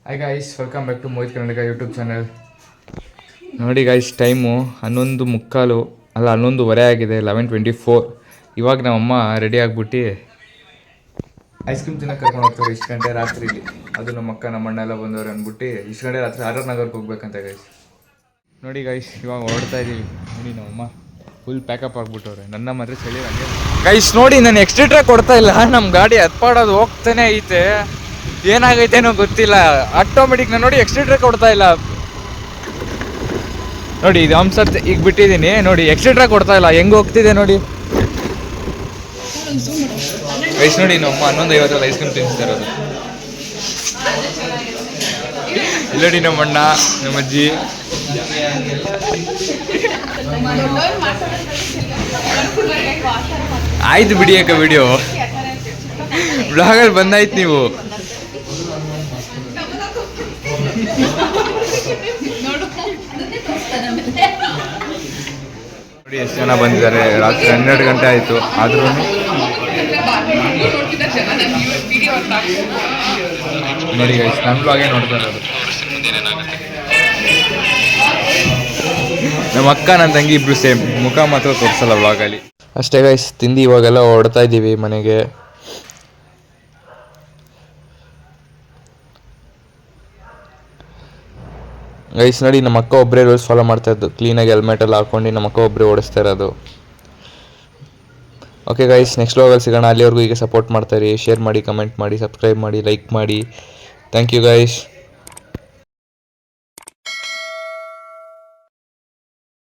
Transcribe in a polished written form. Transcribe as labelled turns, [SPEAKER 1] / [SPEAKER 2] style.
[SPEAKER 1] Hi guys, welcome back to Mohit Karnataka YouTube channel. ನೋಡಿ guys, time 11:45 ಅಲ್ಲ 11:15 ಆಗಿದೆ. 11:24. ಇವಾಗ ನಮ್ಮಮ್ಮ ರೆಡಿ ಆಗಿಬಿಟ್ಟು ಐಸ್ ಕ್ರೀಮ್ ತಿನ್ನೋಕೆ ಕರ್ಕೊಂಡು ಹೋಗ್ತಾರೆ ಇಷ್ಟು ಗಂಟೆ ರಾತ್ರಿಲಿ. ಅದು ನಮ್ಮ ಅಕ್ಕ ನಮ್ಮ ಅಣ್ಣ ಎಲ್ಲ ಬಂದವ್ರು ಅಂದ್ಬಿಟ್ಟು ಇಷ್ಟು ಗಂಟೆ ರಾತ್ರಿ ಆರ್ ನಗರ್ಗೆ ಹೋಗ್ಬೇಕಂತ ಗೈಸ್. ನೋಡಿ ಗೈಸ್, ಇವಾಗ ಹೊರಡ್ತಾ ಇದ್ದೀವಿ. ನೋಡಿ ನಮ್ಮಮ್ಮ ಫುಲ್ ಪ್ಯಾಕಪ್ ಆಗಿಬಿಟ್ಟವ್ರೆ. ನನ್ನ ಮಾತ್ರ ಚಳಿ ಹಂಗೆ ಗೈಸ್. ನೋಡಿ ನಾನು ಎಕ್ಸ್ಟ್ರಾ ಕೊಡ್ತಾ ಇಲ್ಲ, ನಮ್ಮ ಗಾಡಿ ಹತ್ಪಾಡೋದು ಹೋಗ್ತಾನೆ ಐತೆ. ಏನಾಗೈತೇನೋ ಗೊತ್ತಿಲ್ಲ, ಆಟೋಮೆಟಿಕ್ ನಾನು ನೋಡಿ ಎಕ್ಸ್ಟ್ರಾ ಕೊಡ್ತಾ ಇಲ್ಲ. ನೋಡಿ ಇದು ಹಂಸರ್ ಈಗ ಬಿಟ್ಟಿದ್ದೀನಿ. ನೋಡಿ ಎಕ್ಸ್ಟ್ರಾ ಕೊಡ್ತಾ ಇಲ್ಲ, ಹೆಂಗೆ ಹೋಗ್ತಿದೆ ನೋಡಿ ಗೈಸ್. ನೋಡಿ ನಮ್ಮ 11:50 ಐಸ್ ಕ್ರೀಮ್ ತಿನ್ನಿಸ್ತಾ ಇರೋದು. ಇಲ್ಲಡಿ ನಮ್ಮ ಅಣ್ಣ, ನಮ್ಮ ಅಜ್ಜಿ. ಆಯ್ತು ಬಿಡಿ ಅಕ್ಕ, ವಿಡಿಯೋ ಬ್ಲಾಗಲ್ಲಿ ಬಂದಾಯ್ತು ನೀವು. ನೋಡಿ ಎಷ್ಟು ಜನ ಬಂದಿದ್ದಾರೆ. ರಾತ್ರಿ 12 ಗಂಟೆ ಆಯಿತು. ಆದ್ರೂ ನೋಡಿ ಗೈಸ್, ನನ್ನ ಬ್ಲಾಗೇ ನೋಡ್ತಾ ಇರೋದು. ನಮ್ಮ ಅಕ್ಕ ನನ್ನ ತಂಗಿ ಇಬ್ರು ಸೇಮ್, ಮುಖ ಮಾತ್ರ ತೋರಿಸಲ್ಲ ಬ್ಲಾಗಲ್ಲಿ. ಅಷ್ಟೇ ಗೈಸ್, ತಿಂದು ಇವಾಗೆಲ್ಲ ಹೊರಡ್ತಾ ಇದ್ದೀವಿ ಮನೆಗೆ. ಗೈಸ್ ನೋಡಿ, ನಮ್ಮ ಅಕ್ಕ ಒಬ್ಬರೇ ರೂಲ್ಸ್ ಫಾಲೋ ಮಾಡ್ತಾ ಇದ್ದು. ಕ್ಲೀನಾಗಿ ಹೆಲ್ಮೆಟ್ ಎಲ್ಲ ಹಾಕೊಂಡು ನಮ್ಮ ಅಕ್ಕ ಒಬ್ಬರೇ ಓಡಿಸ್ತಾ ಇರೋದು. ಓಕೆ ಗೈಸ್, ನೆಕ್ಸ್ಟ್ ವ್ಲಾಗಲ್ಲಿ ಸಿಗೋಣ. ಅಲ್ಲಿವರೆಗೂ ಈಗ ಸಪೋರ್ಟ್ ಮಾಡ್ತಾಯಿರಿ. ಶೇರ್ ಮಾಡಿ, ಕಮೆಂಟ್ ಮಾಡಿ, ಸಬ್ಸ್ಕ್ರೈಬ್ ಮಾಡಿ, ಲೈಕ್ ಮಾಡಿ. Thank you guys.